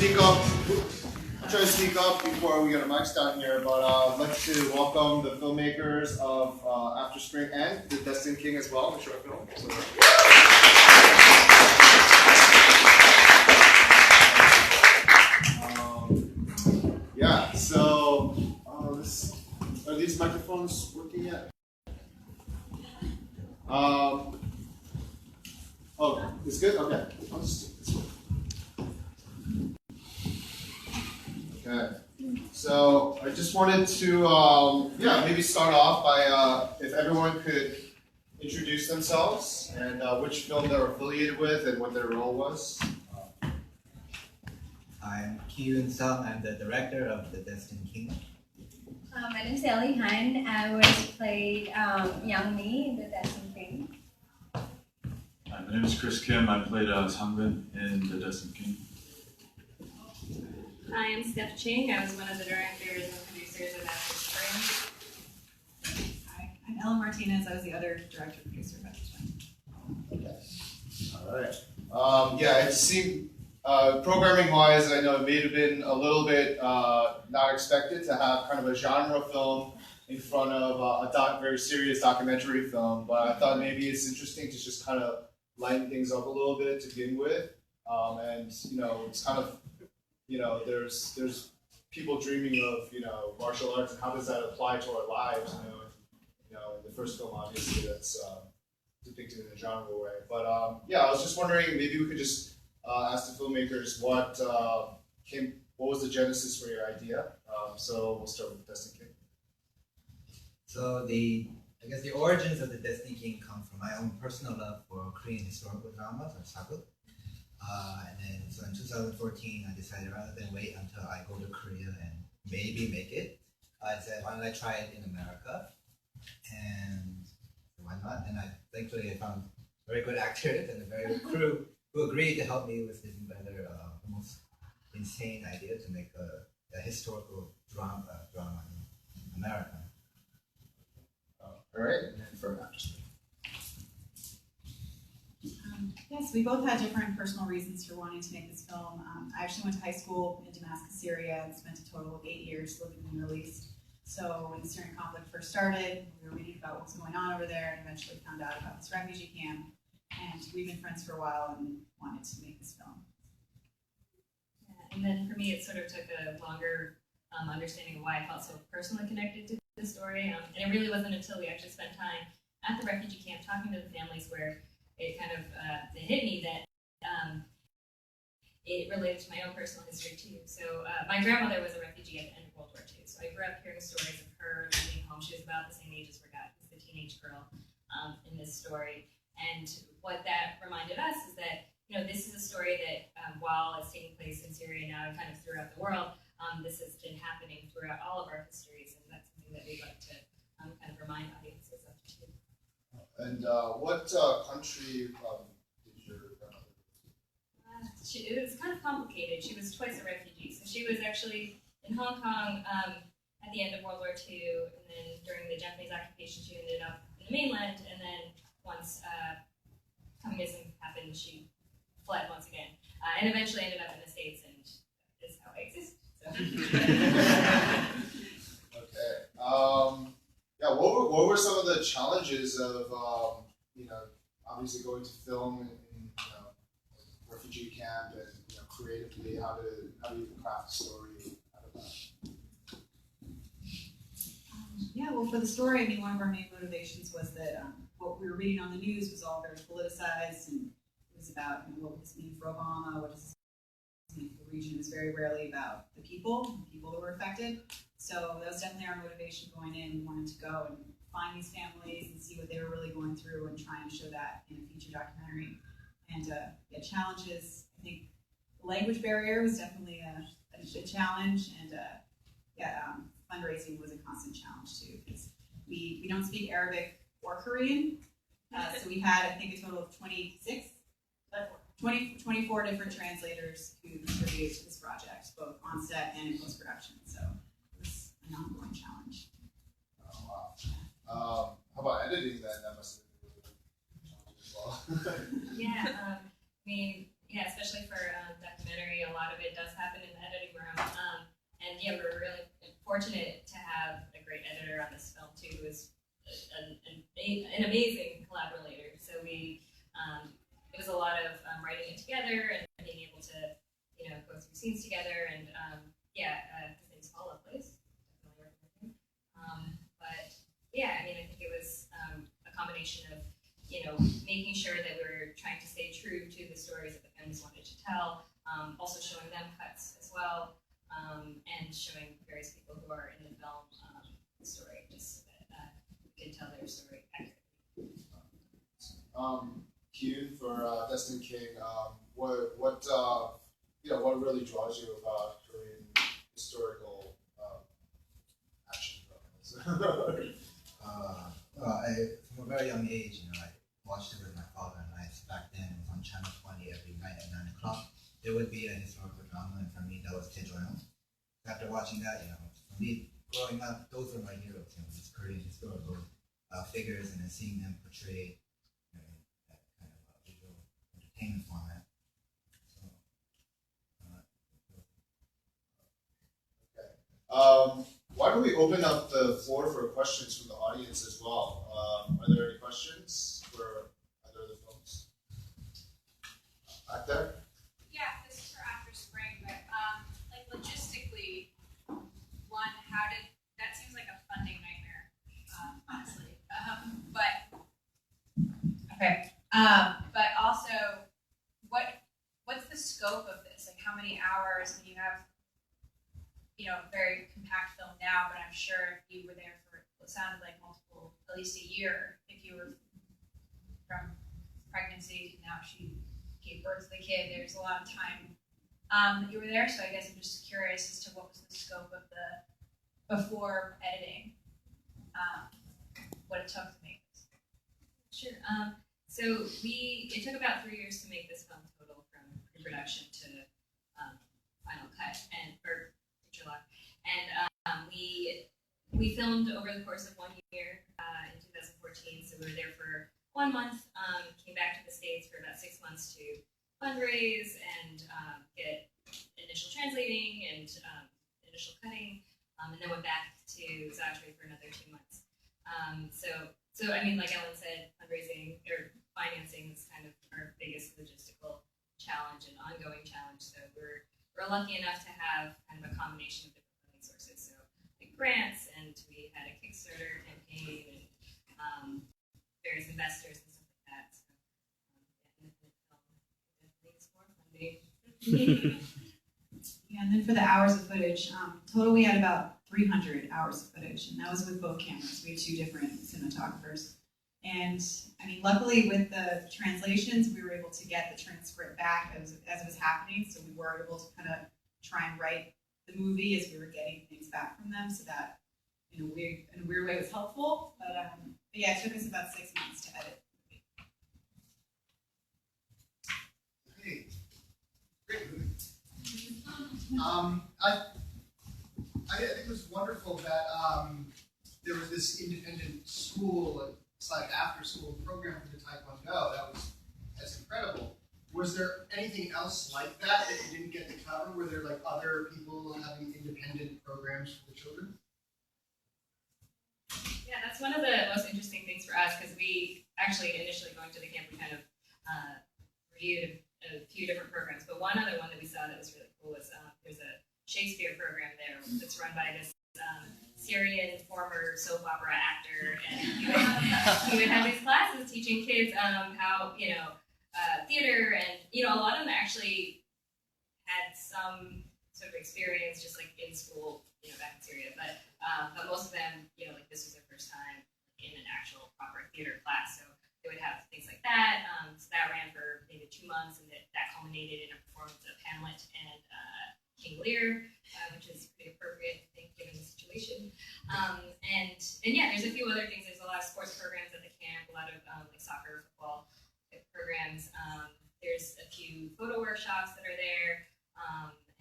sneak up. I'll try to sneak up before we get our mics down here, but I'd like to welcome the filmmakers of After Spring and the Destined King as well, the short film. Are these microphones working yet? Oh, it's good? Okay. I'll just do this one. Okay. So I just wanted to, maybe start off by if everyone could introduce themselves and which film they're affiliated with and what their role was. I'm Kyun Sung. I'm the director of The Destined King. My name is Ellie Han. I was played Young Mi in The Destined King. Hi, my name is Chris Kim. I played Sangbin in The Destined King. Hi, I'm Steph Ching. I was one of the directors and producers of After Spring. Hi, I'm Ella Martinez. I was the other director and producer of After Spring. Okay. All right. It seemed programming-wise, I know it may have been a little bit not expected to have kind of a genre film in front of a very serious documentary film, but I thought maybe it's interesting to just kind of lighten things up a little bit to begin with, and it's kind of there's people dreaming of martial arts and how does that apply to our lives? In the first film, obviously that's depicted in a genre way, but I was just wondering maybe we could just ask the filmmakers what was the genesis for your idea. So we'll start with Destined King. So I guess the origins of The Destined King come from my own personal love for Korean historical dramas or sagu. So in 2014, I decided rather than wait until I go to Korea and maybe make it, I said, why don't I try it in America? And why not? And thankfully I found very good actors and a very good crew who agreed to help me with this rather almost insane idea to make a historical drama in America. All right, and then for After Spring. Yes, we both had different personal reasons for wanting to make this film. I actually went to high school in Damascus, Syria, and spent a total of 8 years living in the Middle East. So when the Syrian conflict first started, we were reading about what was going on over there and eventually found out about this refugee camp. And we've been friends for a while and wanted to make this film. And then for me, it sort of took a longer understanding of why I felt so personally connected to the story. And it really wasn't until we actually spent time at the refugee camp talking to the families where it kind of it hit me that it related to my own personal history too. So my grandmother was a refugee at the end of World War II. So I grew up hearing stories of her leaving home. She was about the same age as Ragat, who's the teenage girl in this story. And what that reminded us is that this is a story that while it's taking place in Syria now and kind of throughout the world, this has been happening throughout all of our histories, and that's something that we'd like to kind of remind audiences of too. And what country did your grandmother live in? It was kind of complicated. She was twice a refugee. So she was actually in Hong Kong at the end of World War II, and then during the Japanese occupation, she ended up in the mainland, and then once communism happened, she fled once again, and eventually ended up in the States, and that is how I exist. So. Okay. What were some of the challenges of obviously going to film in refugee camp and creatively how do you craft a story out of that? Well, for the story, one of our main motivations was that what we were reading on the news was all very politicized, and it was about what would this mean for Obama, what does this mean for the region. It was very rarely about the people that were affected. So that was definitely our motivation going in. We wanted to go and find these families and see what they were really going through and try and show that in a feature documentary. And challenges, I think the language barrier was definitely a challenge, and fundraising was a constant challenge too, because we don't speak Arabic or Korean. So we had, I think, a total of 24 different translators who contributed to this project, both on set and in post-production. So it was an ongoing challenge. Oh, wow. How about editing that? That must have been really challenging as well. Yeah, Yeah, especially for documentary, a lot of it does happen in the editing room. And yeah, we're really fortunate to have a great editor on this film too, who is an amazing collaborator. So it was a lot of writing it together and being able to, go through scenes together. And his name's Paula, please. Definitely working with him. But yeah, I think it was a combination of, making sure that we were trying to stay true to the stories that the families wanted to tell, also showing them cuts as well, and showing various people who are in the film the story, just so that we could tell their story accurately. Kyun, for Destined King, what really draws you about Korean historical action dramas? From a very young age, I watched it with my father and I. Back then, it was on Channel 20 every night at 9 o'clock. There would be a historical drama, and for me, that was Taejoyeon. After watching that, for me, growing up, those were my heroes. These Korean historical figures, and then seeing them portrayed in that kind of visual entertainment format. Why don't we open up the floor for questions from the audience as well? Are there any questions for either of the films? Back there? Yeah, this is for after spring, but logistically, how did that seems like a funding nightmare, honestly. But also, what's the scope of this? Like, how many hours? You have a very compact film now, but I'm sure if you were there for what sounded like multiple, at least a year, if you were from pregnancy to now she gave birth to the kid, there's a lot of time that you were there. So I guess I'm just curious as to what was the scope of the before editing, what it took to make this. Sure. So it took about 3 years to make this film total, from pre-production to final cut or feature lock. And we filmed over the course of 1 year in 2014. So we were there for 1 month. Came back to the States for about 6 months to fundraise and get initial translating and initial cutting, and then went back to Zaatari for another 2 months. So like Ellen said, fundraising or financing is kind of our biggest logistical challenge and ongoing challenge. So we're lucky enough to have kind of a combination of different funding sources. So like grants, and we had a Kickstarter campaign, and various investors and stuff like that. So definitely needs more funding. Yeah, and then for the hours of footage, total we had about 300 hours of footage, and that was with both cameras. We had 2 different cinematographers. And luckily with the translations, we were able to get the transcript back as it was happening, so we were able to kind of try and write the movie as we were getting things back from them, so that in a weird way was helpful. But yeah, it took us about 6 months to edit the movie. Hey, great movie. I think it was wonderful that there was this independent school / after school program for the Taekwondo. That's incredible. Was there anything else like that you didn't get to cover? Were there other people having independent programs for the children? Yeah, that's one of the most interesting things for us, because we actually initially going to the camp, we kind of reviewed a few different programs, but one other one that we saw that was really cool was there's a Shakespeare program there that's run by this Syrian former soap opera actor, and he would have these classes teaching kids how theater, and a lot of them actually had some sort of experience just like in school, back in Syria, but most of them, this was their first time in an actual proper theater class, so they would have things like that. So that ran for maybe 2 months, and that culminated in a performance of Hamlet and King Lear, which is pretty appropriate, I think, given the situation. And yeah, there's a few other things. There's a lot of sports programs at the camp, a lot of soccer, football type programs. There's a few photo workshops that are there,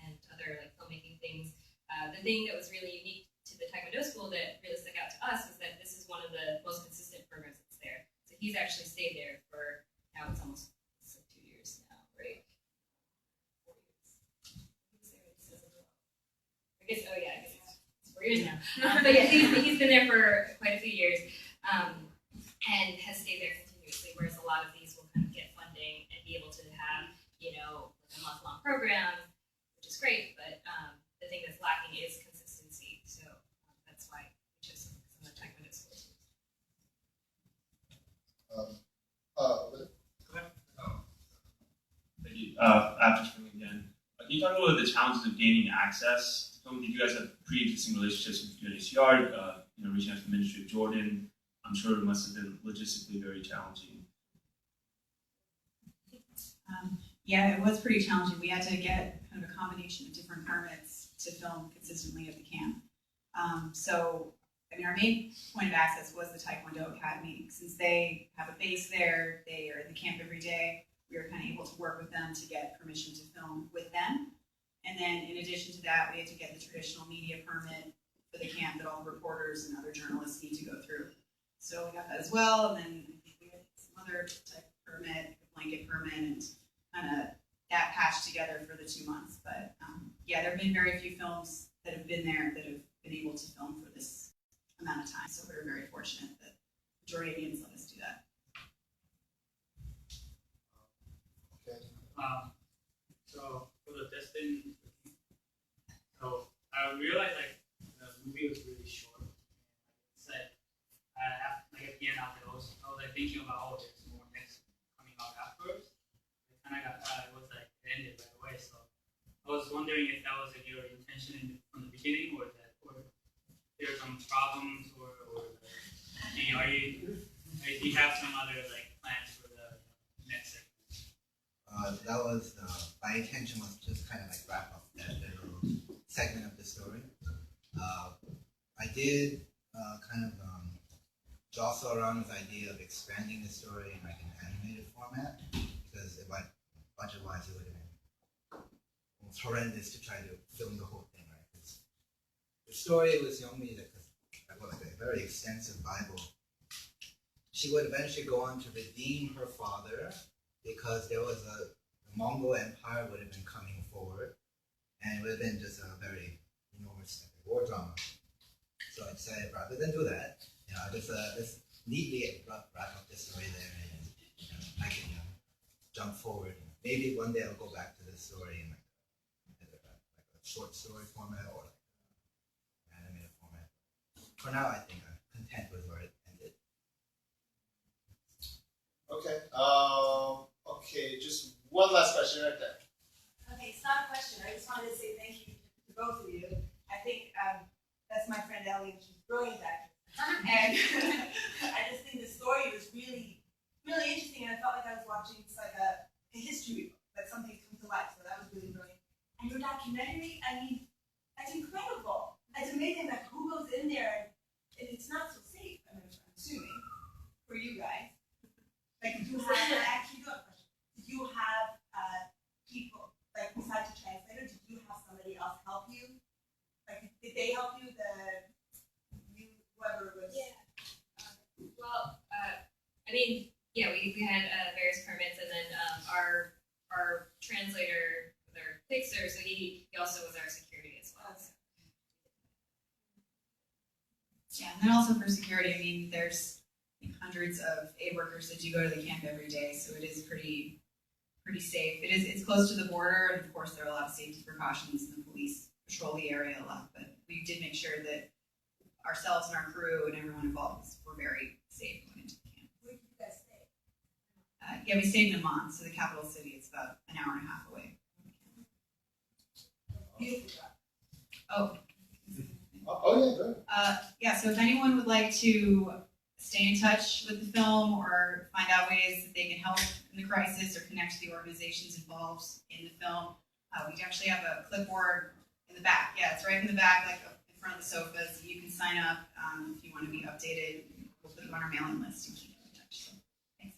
and other filmmaking things. The thing that was really unique to the Taekwondo school that really stuck out to us is that this is one of the most consistent programs that's there. So he's actually stayed there for now it's almost 2 years now, right? I guess it's 4 years now. But yeah, he's been there for quite a few years, and has stayed there continuously. Whereas a lot of these will kind of get funding and be able to have, a month-long program, which is great. But the thing that's lacking is consistency. So that's why we chose some of the Taekwondo schools. Thank you. After spring again, can you talk about the challenges of gaining access? Did you guys have pre-existing relationships with UNHCR? Reaching out to the Ministry of Jordan. I'm sure it must have been logistically very challenging. Yeah, it was pretty challenging. We had to get kind of a combination of different permits to film consistently at the camp. Our main point of access was the Taekwondo Academy. Since they have a base there, they are at the camp every day. We were kind of able to work with them to get permission to film with them. And then in addition to that, we had to get the traditional media permit for the camp that all the reporters and other journalists need to go through. So we got that as well. And then I think we had some other type of permit, a blanket permit, and kind of that patched together for the 2 months. But there have been very few films that have been there that have been able to film for this amount of time. So we're very fortunate that Jordanians let us do that. So for the Destined, so I realized the movie was really short. It's at the end of it, I was thinking about there's more next coming out afterwards. It kind of got it was it ended right away. So I was wondering if that was your intention from the beginning, or there are some problems, or do you have some other plans for the next segment? That was my intention was just kind of wrap up that little segment of the story. I did jostle around with the idea of expanding the story in an animated format, because budget-wise it would have been almost horrendous to try to film the whole thing, right? The story was Yomi, a very extensive Bible. She would eventually go on to redeem her father, because there was the Mongol Empire would have been coming forward, and it would have been just a very enormous war drama. So I decided, rather than do that, just neatly wrap up the story there, and I can jump forward. Maybe one day I'll go back to this story in a short story format or an animated format. For now, I think I'm content with where it ended. Okay, just one last question right there. Okay, it's not a question. I just wanted to say thank you to both of you. I think that's my friend Ellie, and she's brilliant actress. And I just think the story was really, really interesting, and I felt like I was watching a history book, something come to life. So that was really brilliant. And your documentary, that's incredible. It's amazing that who goes in there, and it's not so safe. I'm assuming for you guys. Did you have Did you have people besides the translator? Did you have somebody else help you? Did they help you? Whoever was. Yeah. We had various permits, and then our translator, their fixer, so he also was our security as well. So. Yeah, and then also for security, there's hundreds of aid workers that do go to the camp every day, so it is pretty safe. It's close to the border, and of course there are a lot of safety precautions, and the police patrol the area a lot. But we did make sure that ourselves and our crew and everyone involved were very safe going into the camp. Where did you guys stay? We stayed in Amman, so the capital city. It's about an hour and a half away. Beautiful job. Yeah, good. So if anyone would like to stay in touch with the film or find out ways that they can help in the crisis or connect to the organizations involved in the film, we actually have a clipboard in the back. Yeah, it's right in the back, in front of the sofas. You can sign up if you want to be updated. We'll put it on our mailing list and keep you in touch. So, thanks.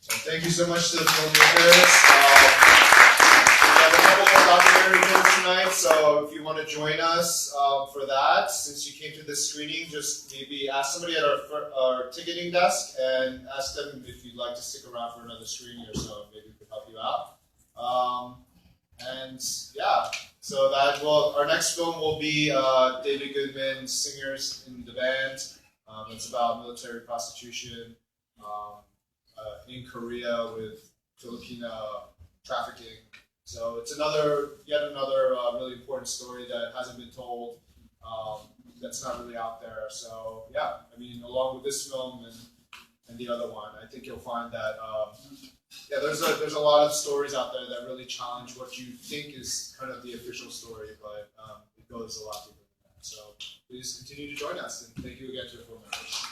Well, thank you so much to the filmmakers. We have a couple more documentary films tonight, so if you want to join us for that, since you came to this screening, just maybe ask somebody at our ticketing desk and ask them if you'd like to stick around for another screening or so. Maybe we could help you out. So our next film will be David Goodman's Singers in the Band. It's about military prostitution in Korea with Filipino trafficking. So it's yet another really important story that hasn't been told. That's not really out there. So yeah, I mean, along with this film and the other one, I think you'll find that there's a lot of stories out there that really challenge what you think is kind of the official story, but it goes a lot deeper than that. So please continue to join us, and thank you again to the film members.